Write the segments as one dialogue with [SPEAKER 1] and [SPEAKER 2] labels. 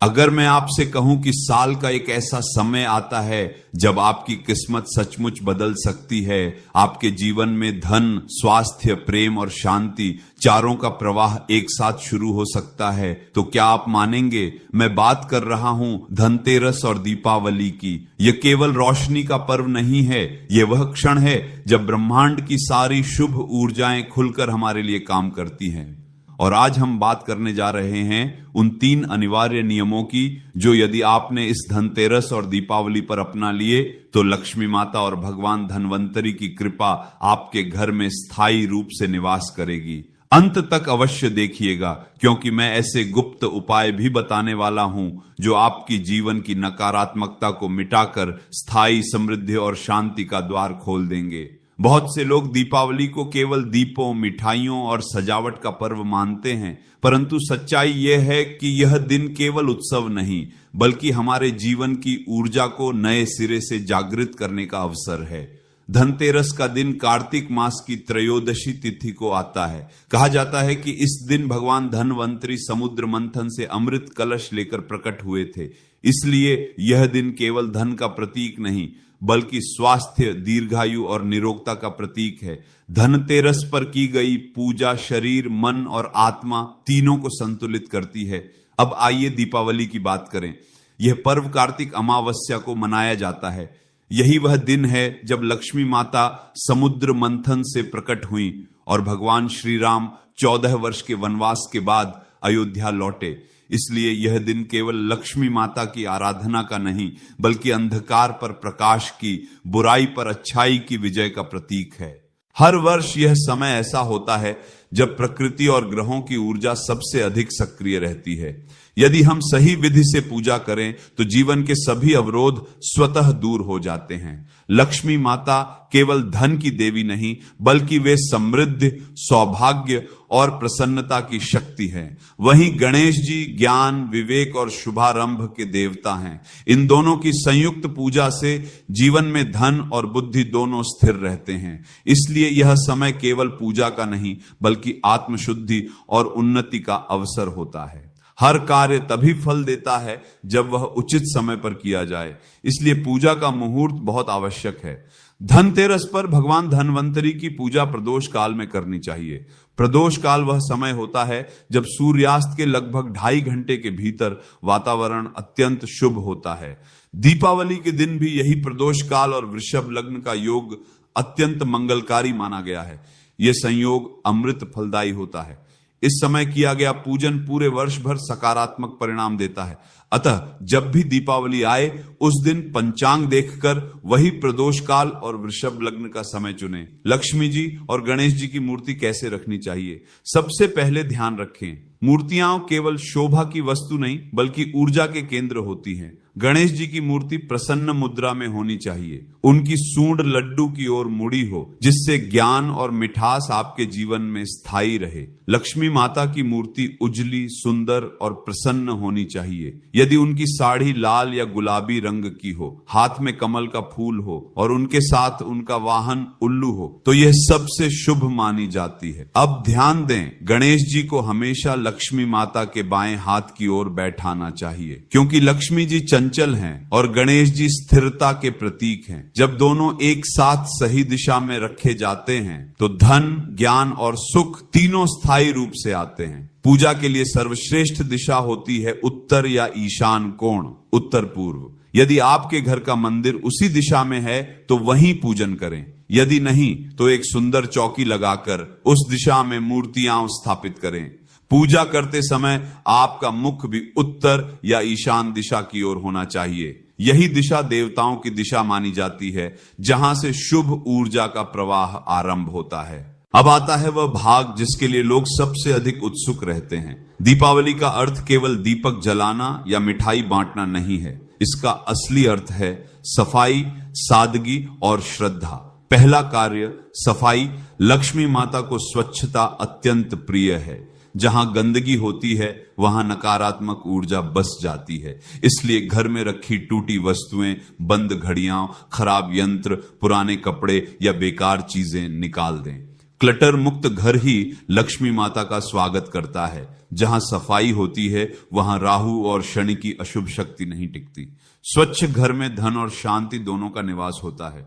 [SPEAKER 1] अगर मैं आपसे कहूं कि साल का एक ऐसा समय आता है जब आपकी किस्मत सचमुच बदल सकती है, आपके जीवन में धन, स्वास्थ्य, प्रेम और शांति चारों का प्रवाह एक साथ शुरू हो सकता है, तो क्या आप मानेंगे? मैं बात कर रहा हूं धनतेरस और दीपावली की। यह केवल रोशनी का पर्व नहीं है, यह वह क्षण है जब ब्रह्मांड की सारी शुभ ऊर्जाएं खुलकर हमारे लिए काम करती हैं। और आज हम बात करने जा रहे हैं उन 3 अनिवार्य नियमों की जो यदि आपने इस धनतेरस और दीपावली पर अपना लिए तो लक्ष्मी माता और भगवान धन्वंतरी की कृपा आपके घर में स्थायी रूप से निवास करेगी। अंत तक अवश्य देखिएगा, क्योंकि मैं ऐसे गुप्त उपाय भी बताने वाला हूं जो आपकी जीवन की नकारात्मकता को मिटाकर स्थायी समृद्धि और शांति का द्वार खोल देंगे। बहुत से लोग दीपावली को केवल दीपों, मिठाइयों और सजावट का पर्व मानते हैं, परंतु सच्चाई यह है कि यह दिन केवल उत्सव नहीं बल्कि हमारे जीवन की ऊर्जा को नए सिरे से जागृत करने का अवसर है। धनतेरस का दिन कार्तिक मास की त्रयोदशी तिथि को आता है। कहा जाता है कि इस दिन भगवान धन्वंतरी समुद्र मंथन से अमृत कलश लेकर प्रकट हुए थे। इसलिए यह दिन केवल धन का प्रतीक नहीं बल्कि स्वास्थ्य, दीर्घायु और निरोगता का प्रतीक है। धनतेरस पर की गई पूजा शरीर, मन और आत्मा तीनों को संतुलित करती है। अब आइए दीपावली की बात करें। यह पर्व कार्तिक अमावस्या को मनाया जाता है। यही वह दिन है जब लक्ष्मी माता समुद्र मंथन से प्रकट हुई और भगवान श्री राम 14 वर्ष के वनवास के बाद अयोध्या लौटे। इसलिए यह दिन केवल लक्ष्मी माता की आराधना का नहीं बल्कि अंधकार पर प्रकाश की, बुराई पर अच्छाई की विजय का प्रतीक है। हर वर्ष यह समय ऐसा होता है जब प्रकृति और ग्रहों की ऊर्जा सबसे अधिक सक्रिय रहती है। यदि हम सही विधि से पूजा करें तो जीवन के सभी अवरोध स्वतः दूर हो जाते हैं। लक्ष्मी माता केवल धन की देवी नहीं बल्कि वे समृद्धि, सौभाग्य और प्रसन्नता की शक्ति है। वहीं गणेश जी ज्ञान, विवेक और शुभारंभ के देवता हैं। इन दोनों की संयुक्त पूजा से जीवन में धन और बुद्धि दोनों स्थिर रहते हैं। इसलिए यह समय केवल पूजा का नहीं बल्कि आत्मशुद्धि और उन्नति का अवसर होता है। हर कार्य तभी फल देता है जब वह उचित समय पर किया जाए। इसलिए पूजा का मुहूर्त बहुत आवश्यक है। धनतेरस पर भगवान धन्वंतरी की पूजा प्रदोष काल में करनी चाहिए। प्रदोष काल वह समय होता है जब सूर्यास्त के लगभग 2.5 घंटे के भीतर वातावरण अत्यंत शुभ होता है। दीपावली के दिन भी यही प्रदोष काल और वृषभ लग्न का योग अत्यंत मंगलकारी माना गया है। यह संयोग अमृत फलदायी होता है। इस समय किया गया पूजन पूरे वर्ष भर सकारात्मक परिणाम देता है। अतः जब भी दीपावली आए उस दिन पंचांग देखकर वही प्रदोष काल और वृषभ लग्न का समय चुनें। लक्ष्मी जी और गणेश जी की मूर्ति कैसे रखनी चाहिए? सबसे पहले ध्यान रखें, मूर्तियां केवल शोभा की वस्तु नहीं बल्कि ऊर्जा के केंद्र होती हैं। गणेश जी की मूर्ति प्रसन्न मुद्रा में होनी चाहिए। उनकी सूंड लड्डू की ओर मुड़ी हो जिससे ज्ञान और मिठास आपके जीवन में स्थायी रहे। लक्ष्मी माता की मूर्ति उजली, सुंदर और प्रसन्न होनी चाहिए। यदि उनकी साड़ी लाल या गुलाबी रंग की हो, हाथ में कमल का फूल हो और उनके साथ उनका वाहन उल्लू हो तो यह सबसे शुभ मानी जाती है। अब ध्यान दें, गणेश जी को हमेशा लक्ष्मी माता के बाएं हाथ की ओर बैठाना चाहिए, क्योंकि लक्ष्मी जी चंचल हैं और गणेश जी स्थिरता के प्रतीक हैं। जब दोनों एक साथ सही दिशा में रखे जाते हैं तो धन, ज्ञान और सुख तीनों स्थायी रूप से आते हैं। पूजा के लिए सर्वश्रेष्ठ दिशा होती है उत्तर या ईशान कोण, उत्तर पूर्व। यदि आपके घर का मंदिर उसी दिशा में है तो वहीं पूजन करें। यदि नहीं तो एक सुंदर चौकी लगाकर उस दिशा में मूर्तियां स्थापित करें। पूजा करते समय आपका मुख भी उत्तर या ईशान दिशा की ओर होना चाहिए। यही दिशा देवताओं की दिशा मानी जाती है, जहां से शुभ ऊर्जा का प्रवाह आरंभ होता है। अब आता है वह भाग जिसके लिए लोग सबसे अधिक उत्सुक रहते हैं। दीपावली का अर्थ केवल दीपक जलाना या मिठाई बांटना नहीं है। इसका असली अर्थ है सफाई, सादगी और श्रद्धा। पहला कार्य सफाई। लक्ष्मी माता को स्वच्छता अत्यंत प्रिय है। जहां गंदगी होती है वहां नकारात्मक ऊर्जा बस जाती है। इसलिए घर में रखी टूटी वस्तुएं, बंद घड़ियां, खराब यंत्र, पुराने कपड़े या बेकार चीजें निकाल दें। क्लटर मुक्त घर ही लक्ष्मी माता का स्वागत करता है। जहां सफाई होती है वहां राहु और शनि की अशुभ शक्ति नहीं टिकती। स्वच्छ घर में धन और शांति दोनों का निवास होता है।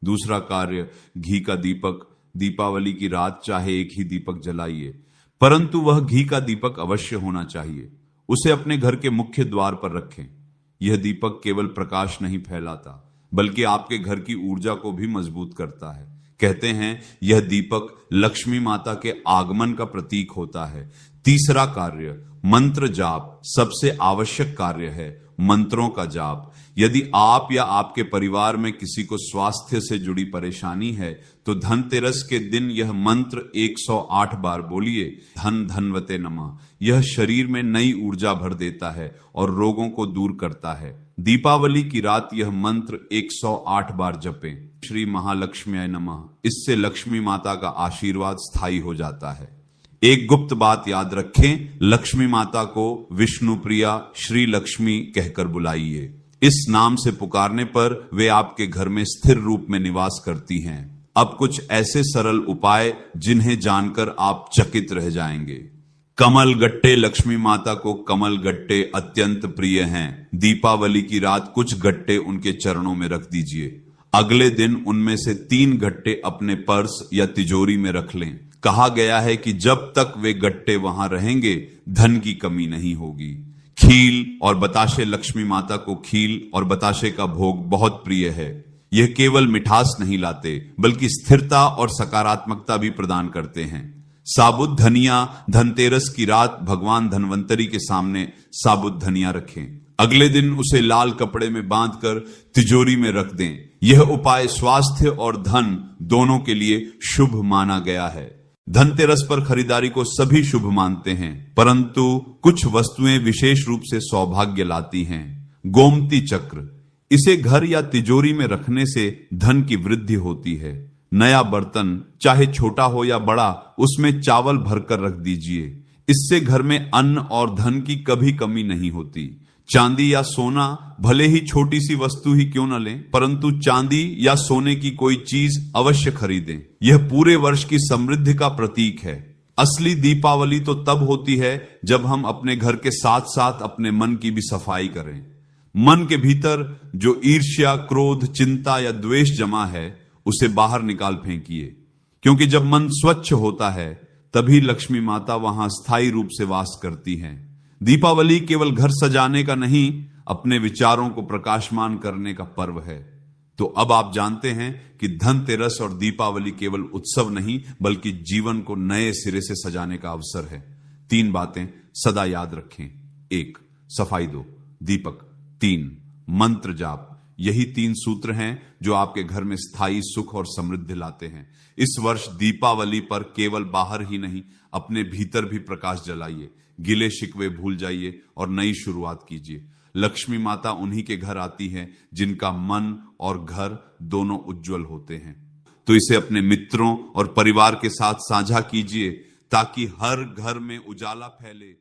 [SPEAKER 1] दूसरा कार्य, घी का दीपक। दीपावली की रात चाहे एक ही दीपक जलाइए, परंतु वह घी का दीपक अवश्य होना चाहिए। उसे अपने घर के मुख्य द्वार पर रखें। यह दीपक केवल प्रकाश नहीं फैलाता, बल्कि आपके घर की ऊर्जा को भी मजबूत करता है। कहते हैं यह दीपक लक्ष्मी माता के आगमन का प्रतीक होता है। तीसरा कार्य, मंत्र जाप। सबसे आवश्यक कार्य है मंत्रों का जाप। यदि आप या आपके परिवार में किसी को स्वास्थ्य से जुड़ी परेशानी है तो धनतेरस के दिन यह मंत्र 108 बार बोलिए। धन धनवते नमः। यह शरीर में नई ऊर्जा भर देता है और रोगों को दूर करता है। दीपावली की रात यह मंत्र 108 बार जपें। श्री महालक्ष्म्याय नमः। इससे लक्ष्मी माता का आशीर्वाद स्थायी हो जाता है। एक गुप्त बात याद रखें, लक्ष्मी माता को विष्णु प्रिया श्री लक्ष्मी कहकर बुलाइए। इस नाम से पुकारने पर वे आपके घर में स्थिर रूप में निवास करती हैं। अब कुछ ऐसे सरल उपाय जिन्हें जानकर आप चकित रह जाएंगे। कमल गट्टे। लक्ष्मी माता को कमल गट्टे अत्यंत प्रिय हैं। दीपावली की रात कुछ गट्टे उनके चरणों में रख दीजिए। अगले दिन उनमें से 3 गट्टे अपने पर्स या तिजोरी में रख लें। कहा गया है कि जब तक वे गट्टे वहां रहेंगे धन की कमी नहीं होगी। खील और बताशे। लक्ष्मी माता को खील और बताशे का भोग बहुत प्रिय है। यह केवल मिठास नहीं लाते बल्कि स्थिरता और सकारात्मकता भी प्रदान करते हैं। साबुत धनिया। धनतेरस की रात भगवान धन्वंतरी के सामने साबुत धनिया रखें। अगले दिन उसे लाल कपड़े में बांधकर तिजोरी में रख दें। यह उपाय स्वास्थ्य और धन दोनों के लिए शुभ माना गया है। धनतेरस पर खरीदारी को सभी शुभ मानते हैं, परंतु कुछ वस्तुएं विशेष रूप से सौभाग्य लाती हैं। गोमती चक्र। इसे घर या तिजोरी में रखने से धन की वृद्धि होती है। नया बर्तन, चाहे छोटा हो या बड़ा, उसमें चावल भरकर रख दीजिए। इससे घर में अन्न और धन की कभी कमी नहीं होती। चांदी या सोना, भले ही छोटी सी वस्तु ही क्यों न लें, परंतु चांदी या सोने की कोई चीज अवश्य खरीदें। यह पूरे वर्ष की समृद्धि का प्रतीक है। असली दीपावली तो तब होती है जब हम अपने घर के साथ साथ अपने मन की भी सफाई करें। मन के भीतर जो ईर्ष्या, क्रोध, चिंता या द्वेष जमा है उसे बाहर निकाल फेंकिए, क्योंकि जब मन स्वच्छ होता है तभी लक्ष्मी माता वहां स्थायी रूप से वास करती हैं। दीपावली केवल घर सजाने का नहीं, अपने विचारों को प्रकाशमान करने का पर्व है। तो अब आप जानते हैं कि धनतेरस और दीपावली केवल उत्सव नहीं बल्कि जीवन को नए सिरे से सजाने का अवसर है। 3 बातें सदा याद रखें। 1, सफाई 2, दीपक। 3, मंत्र जाप। यही 3 सूत्र हैं जो आपके घर में स्थायी सुख और समृद्धि लाते हैं। इस वर्ष दीपावली पर केवल बाहर ही नहीं, अपने भीतर भी प्रकाश जलाइए। गिले शिकवे भूल जाइए और नई शुरुआत कीजिए। लक्ष्मी माता उन्हीं के घर आती है जिनका मन और घर दोनों उज्जवल होते हैं। तो इसे अपने मित्रों और परिवार के साथ साझा कीजिए ताकि हर घर में उजाला फैले।